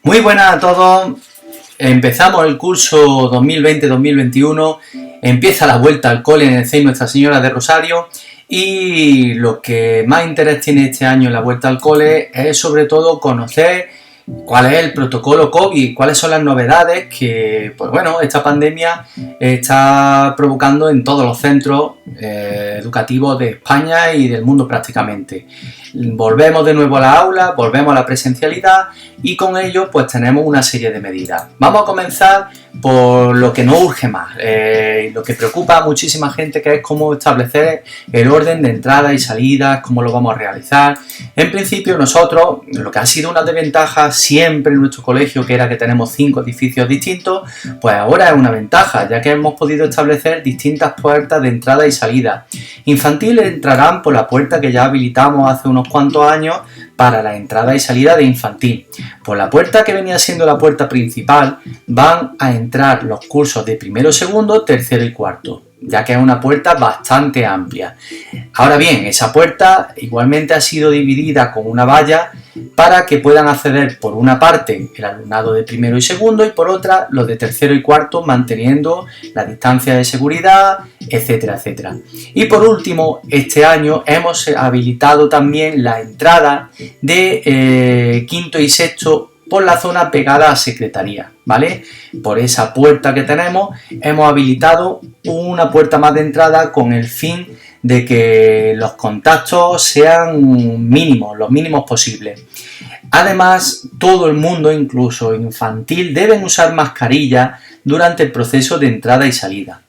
Muy buenas a todos. Empezamos el curso 2020-2021. Empieza la vuelta al cole en el CEI Nuestra Señora de Rosario. Y lo que más interés tiene este año en la vuelta al cole es sobre todo conocer cuál es el protocolo COVID, cuáles son las novedades que, pues bueno, esta pandemia está provocando en todos los centros educativos de España y del mundo prácticamente. Volvemos de nuevo a la aula, volvemos a la presencialidad y con ello pues tenemos una serie de medidas. Vamos a comenzar por lo que no urge más, lo que preocupa a muchísima gente, que es cómo establecer el orden de entrada y salida, cómo lo vamos a realizar. En principio nosotros, lo que ha sido una desventaja siempre en nuestro colegio, que era que tenemos 5 edificios distintos, pues ahora es una ventaja, ya que hemos podido establecer distintas puertas de entrada y salida. Infantiles entrarán por la puerta que ya habilitamos hace unos cuantos años para la entrada y salida de infantil. Por la puerta que venía siendo la puerta principal van a entrar los cursos de primero, segundo, tercero y cuarto, ya que es una puerta bastante amplia. Ahora bien, esa puerta igualmente ha sido dividida con una valla para que puedan acceder por una parte el alumnado de primero y segundo y por otra los de tercero y cuarto, manteniendo la distancia de seguridad, etcétera, etcétera. Y por último, este año hemos habilitado también la entrada de quinto y sexto por la zona pegada a secretaría, ¿vale? Por esa puerta que tenemos hemos habilitado una puerta más de entrada con el fin de que los contactos sean mínimos, los mínimos posibles. Además, todo el mundo, incluso infantil, deben usar mascarilla durante el proceso de entrada y salida.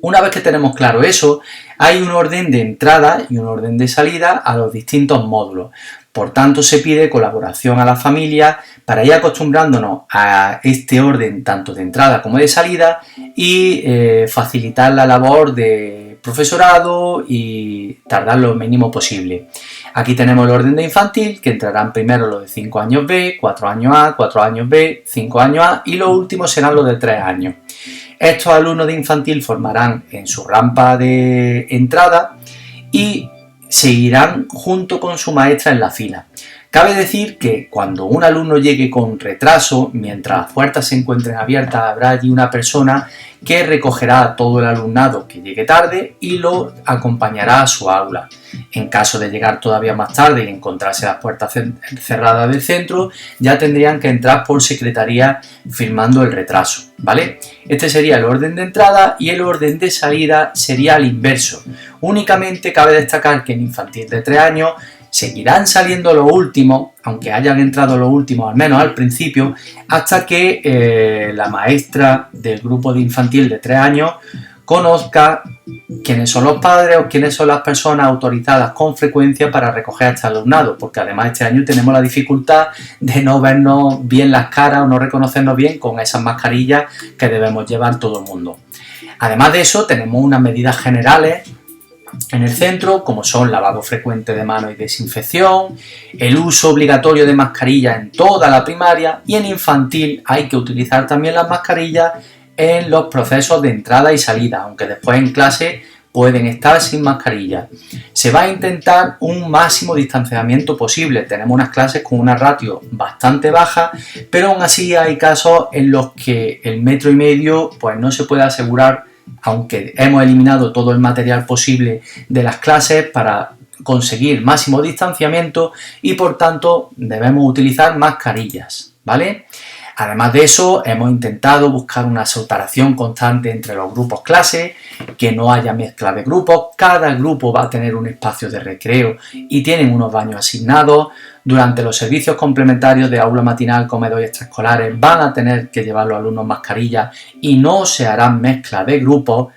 Una vez que tenemos claro eso, hay un orden de entrada y un orden de salida a los distintos módulos. Por tanto, se pide colaboración a la familia para ir acostumbrándonos a este orden tanto de entrada como de salida y facilitar la labor de profesorado y tardar lo mínimo posible. Aquí tenemos el orden de infantil, que entrarán primero los de 5 años B, 4 años A, 4 años B, 5 años A y los últimos serán los de 3 años. Estos alumnos de infantil formarán en su rampa de entrada y seguirán junto con su maestra en la fila. Cabe decir que cuando un alumno llegue con retraso, mientras las puertas se encuentren abiertas, habrá allí una persona que recogerá a todo el alumnado que llegue tarde y lo acompañará a su aula. En caso de llegar todavía más tarde y encontrarse las puertas cerradas del centro, ya tendrían que entrar por secretaría firmando el retraso, ¿vale? Este sería el orden de entrada y el orden de salida sería al inverso. Únicamente cabe destacar que en infantil de 3 años seguirán saliendo los últimos, aunque hayan entrado los últimos, al menos al principio, hasta que la maestra del grupo de infantil de 3 años conozca quiénes son los padres o quiénes son las personas autorizadas con frecuencia para recoger a este alumnado, porque además este año tenemos la dificultad de no vernos bien las caras o no reconocernos bien con esas mascarillas que debemos llevar todo el mundo. Además de eso, tenemos unas medidas generales en el centro, como son lavado frecuente de manos y desinfección, el uso obligatorio de mascarilla en toda la primaria y en infantil hay que utilizar también las mascarillas en los procesos de entrada y salida, aunque después en clase pueden estar sin mascarilla. Se va a intentar un máximo distanciamiento posible. Tenemos unas clases con una ratio bastante baja, pero aún así hay casos en los que el 1,5 metros pues no se puede asegurar, aunque hemos eliminado todo el material posible de las clases para conseguir máximo distanciamiento y por tanto debemos utilizar mascarillas, ¿vale? Además de eso, hemos intentado buscar una separación constante entre los grupos clase, que no haya mezcla de grupos. Cada grupo va a tener un espacio de recreo y tienen unos baños asignados. Durante los servicios complementarios de aula matinal, comedor y extraescolares van a tener que llevar los alumnos mascarillas y no se harán mezcla de grupos.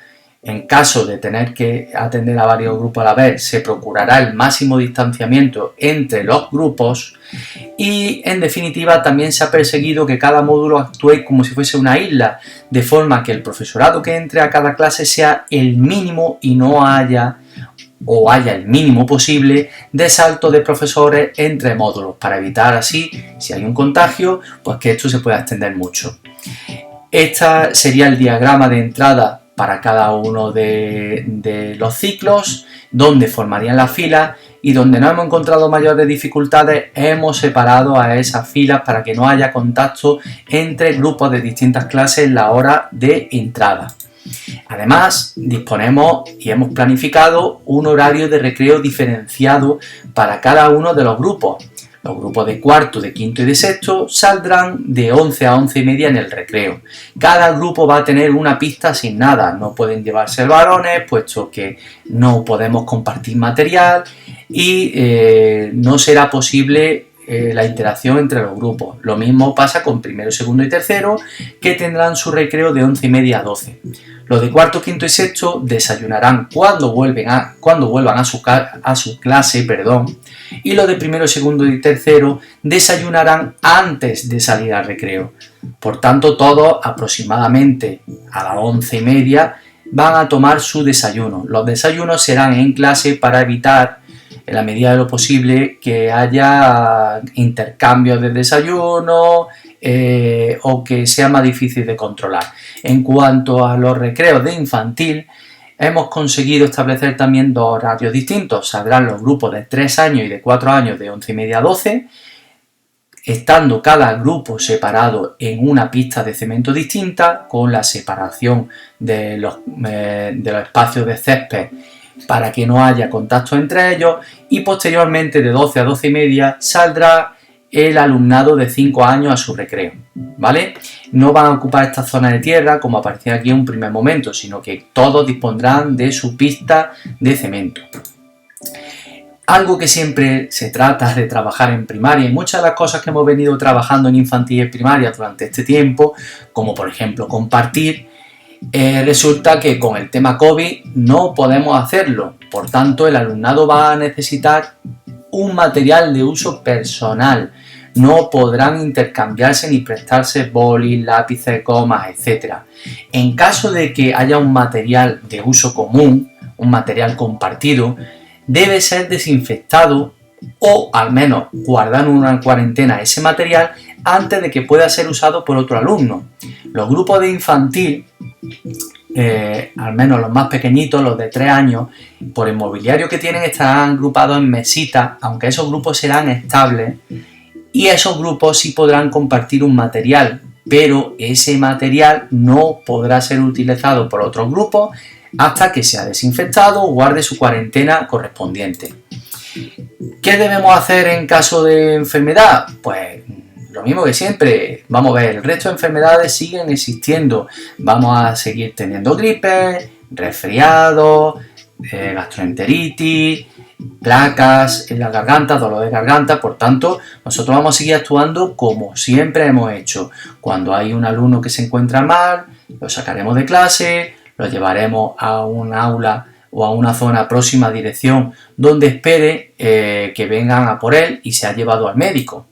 En caso de tener que atender a varios grupos a la vez, se procurará el máximo distanciamiento entre los grupos y, en definitiva, también se ha perseguido que cada módulo actúe como si fuese una isla, de forma que el profesorado que entre a cada clase sea el mínimo y no haya el mínimo posible de salto de profesores entre módulos, para evitar así, si hay un contagio, pues que esto se pueda extender mucho. Este sería el diagrama de entrada para cada uno de los ciclos, donde formarían las filas y donde no hemos encontrado mayores dificultades hemos separado a esas filas para que no haya contacto entre grupos de distintas clases en la hora de entrada. Además, disponemos y hemos planificado un horario de recreo diferenciado para cada uno de los grupos. Los grupos de cuarto, de quinto y de sexto saldrán de 11 a 11 y media en el recreo. Cada grupo va a tener una pista asignada, no pueden llevarse balones puesto que no podemos compartir material y no será posible la interacción entre los grupos. Lo mismo pasa con primero, segundo y tercero, que tendrán su recreo de 11 y media a 12. Los de cuarto, quinto y sexto desayunarán cuando vuelvan a su clase, y los de primero, segundo y tercero desayunarán antes de salir al recreo. Por tanto, todos aproximadamente a las 11 y media van a tomar su desayuno. Los desayunos serán en clase para evitar, en la medida de lo posible, que haya intercambios de desayuno o que sea más difícil de controlar. En cuanto a los recreos de infantil, hemos conseguido establecer también dos horarios distintos. Saldrán los grupos de 3 años y de 4 años de 11 y media a 12, estando cada grupo separado en una pista de cemento distinta, con la separación de los espacios de césped para que no haya contacto entre ellos, y posteriormente de 12 a 12 y media saldrá el alumnado de 5 años a su recreo, ¿vale? No van a ocupar esta zona de tierra como aparecía aquí en un primer momento, sino que todos dispondrán de su pista de cemento. Algo que siempre se trata de trabajar en primaria, y muchas de las cosas que hemos venido trabajando en infantil y primaria durante este tiempo, como por ejemplo compartir, resulta que con el tema COVID no podemos hacerlo. Por tanto, el alumnado va a necesitar un material de uso personal. No podrán intercambiarse ni prestarse bolis, lápices, gomas, etc. En caso de que haya un material de uso común, un material compartido, debe ser desinfectado o al menos guardar en una cuarentena ese material antes de que pueda ser usado por otro alumno. Los grupos de infantil, al menos los más pequeñitos, los de 3 años, por el mobiliario que tienen estarán agrupados en mesitas, aunque esos grupos serán estables y esos grupos sí podrán compartir un material, pero ese material no podrá ser utilizado por otros grupos hasta que sea desinfectado o guarde su cuarentena correspondiente. ¿Qué debemos hacer en caso de enfermedad? Pues lo mismo que siempre. Vamos a ver, el resto de enfermedades siguen existiendo. Vamos a seguir teniendo gripe, resfriado, gastroenteritis, placas en la garganta, dolor de garganta. Por tanto, nosotros vamos a seguir actuando como siempre hemos hecho. Cuando hay un alumno que se encuentra mal, lo sacaremos de clase, lo llevaremos a un aula o a una zona próxima a dirección donde espere que vengan a por él y se ha llevado al médico.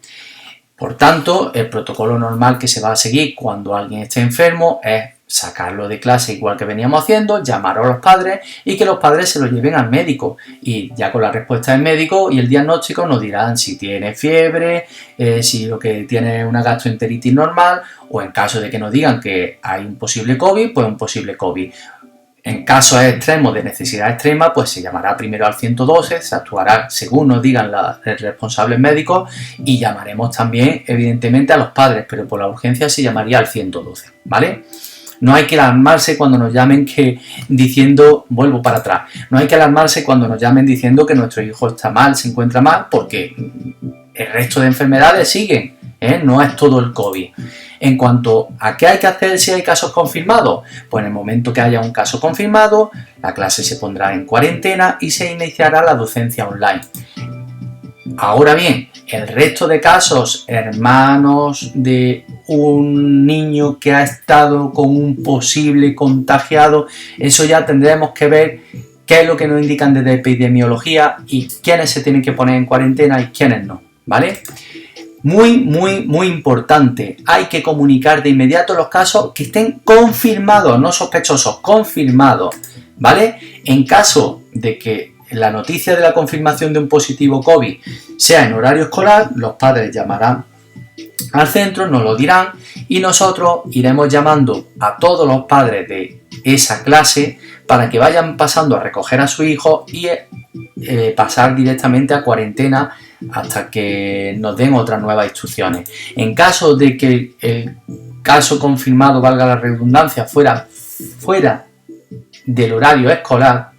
Por tanto, el protocolo normal que se va a seguir cuando alguien esté enfermo es sacarlo de clase igual que veníamos haciendo, llamar a los padres y que los padres se lo lleven al médico. Y ya con la respuesta del médico y el diagnóstico nos dirán si tiene fiebre, si lo que tiene es una gastroenteritis normal, o en caso de que nos digan que hay un posible COVID, pues un posible COVID. En casos extremos de necesidad extrema, pues se llamará primero al 112, se actuará según nos digan los responsables médicos y llamaremos también, evidentemente, a los padres, pero por la urgencia se llamaría al 112, ¿vale? No hay que alarmarse cuando nos llamen vuelvo para atrás, no hay que alarmarse cuando nos llamen diciendo que nuestro hijo está mal, se encuentra mal, porque el resto de enfermedades siguen, no es todo el COVID. En cuanto a qué hay que hacer si hay casos confirmados, pues en el momento que haya un caso confirmado, la clase se pondrá en cuarentena y se iniciará la docencia online. Ahora bien, el resto de casos, hermanos de un niño que ha estado con un posible contagiado, eso ya tendremos que ver qué es lo que nos indican desde epidemiología y quiénes se tienen que poner en cuarentena y quiénes no, ¿vale? Muy importante, hay que comunicar de inmediato los casos que estén confirmados, no sospechosos, confirmados, ¿vale? En caso de que la noticia de la confirmación de un positivo COVID sea en horario escolar, los padres llamarán al centro, nos lo dirán y nosotros iremos llamando a todos los padres de esa clase para que vayan pasando a recoger a su hijo y pasar directamente a cuarentena hasta que nos den otras nuevas instrucciones. En caso de que el caso confirmado, valga la redundancia, fuera del horario escolar,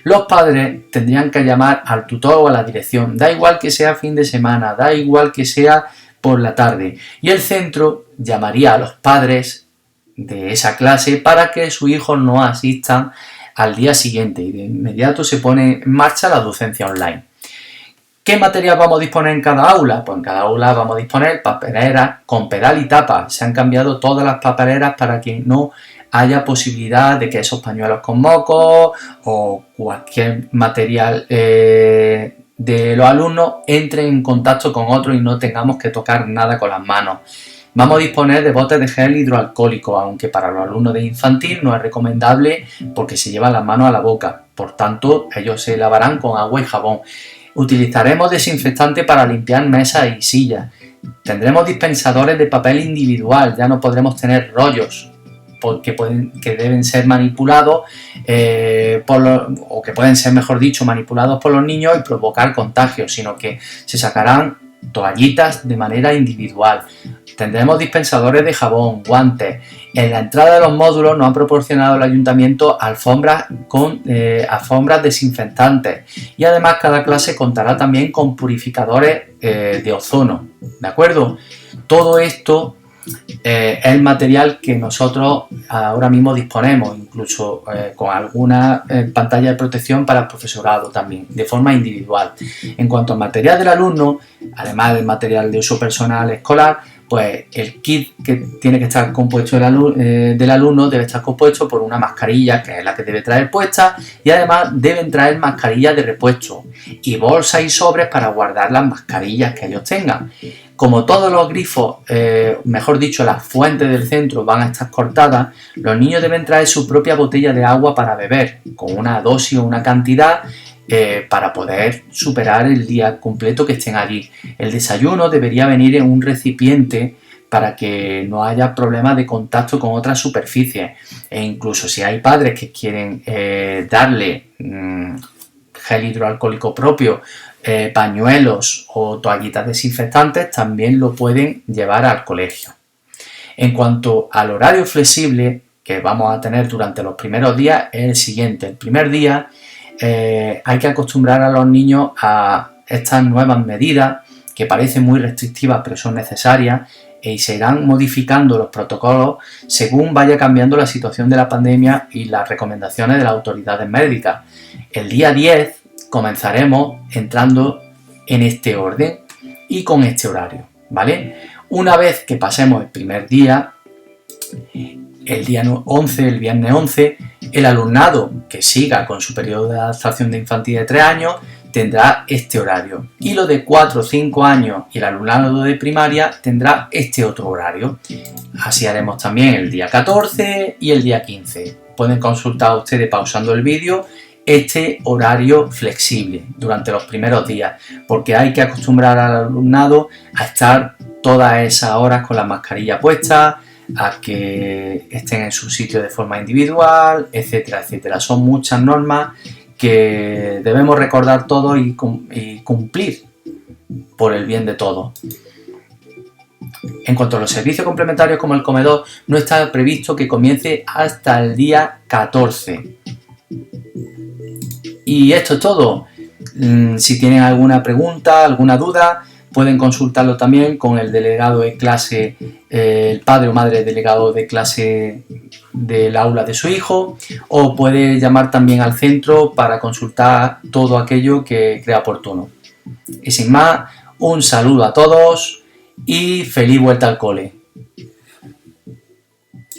los padres tendrían que llamar al tutor o a la dirección, da igual que sea fin de semana, da igual que sea por la tarde, y el centro llamaría a los padres de esa clase para que sus hijos no asistan al día siguiente y de inmediato se pone en marcha la docencia online. ¿Qué material vamos a disponer en cada aula? Pues en cada aula vamos a disponer papeleras con pedal y tapa. Se han cambiado todas las papeleras para que no haya posibilidad de que esos pañuelos con moco o cualquier material de los alumnos entren en contacto con otros y no tengamos que tocar nada con las manos. Vamos a disponer de botes de gel hidroalcohólico, aunque para los alumnos de infantil no es recomendable porque se llevan las manos a la boca. Por tanto, ellos se lavarán con agua y jabón. Utilizaremos desinfectante para limpiar mesas y sillas. Tendremos dispensadores de papel individual, ya no podremos tener rollos porque que deben ser manipulados o que pueden ser, mejor dicho, manipulados por los niños y provocar contagios, sino que se sacarán toallitas de manera individual. Tendremos dispensadores de jabón, guantes. En la entrada de los módulos nos ha proporcionado el ayuntamiento alfombras desinfectantes y además cada clase contará también con purificadores de ozono, ¿de acuerdo? Todo esto es el material que nosotros ahora mismo disponemos, incluso con alguna pantalla de protección para el profesorado también, de forma individual. En cuanto al material del alumno, además del material de uso personal escolar, pues el kit que tiene que estar compuesto del alumno debe estar compuesto por una mascarilla, que es la que debe traer puesta, y además deben traer mascarillas de repuesto y bolsas y sobres para guardar las mascarillas que ellos tengan. Como todos los grifos, mejor dicho, las fuentes del centro van a estar cortadas, los niños deben traer su propia botella de agua para beber, con una dosis o una cantidad para poder superar el día completo que estén allí. El desayuno debería venir en un recipiente para que no haya problemas de contacto con otras superficies. E incluso si hay padres que quieren darle gel hidroalcohólico propio, pañuelos o toallitas desinfectantes, también lo pueden llevar al colegio. En cuanto al horario flexible que vamos a tener durante los primeros días, es el siguiente. El primer día hay que acostumbrar a los niños a estas nuevas medidas que parecen muy restrictivas pero son necesarias y se irán modificando los protocolos según vaya cambiando la situación de la pandemia y las recomendaciones de las autoridades médicas. El día 10 comenzaremos entrando en este orden y con este horario, ¿vale? Una vez que pasemos el primer día, el día 11, el viernes 11, el alumnado que siga con su periodo de adaptación de infantil de 3 años tendrá este horario. Y lo de 4 o 5 años y el alumnado de primaria tendrá este otro horario. Así haremos también el día 14 y el día 15. Pueden consultar ustedes pausando el vídeo este horario flexible durante los primeros días, porque hay que acostumbrar al alumnado a estar todas esas horas con la mascarilla puesta, a que estén en su sitio de forma individual, etcétera, etcétera. Son muchas normas que debemos recordar todos y cumplir por el bien de todos. En cuanto a los servicios complementarios como el comedor, no está previsto que comience hasta el día 14. Y esto es todo. Si tienen alguna pregunta, alguna duda, pueden consultarlo también con el delegado de clase, el padre o madre delegado de clase del aula de su hijo, o puede llamar también al centro para consultar todo aquello que crea oportuno. Y sin más, un saludo a todos y feliz vuelta al cole.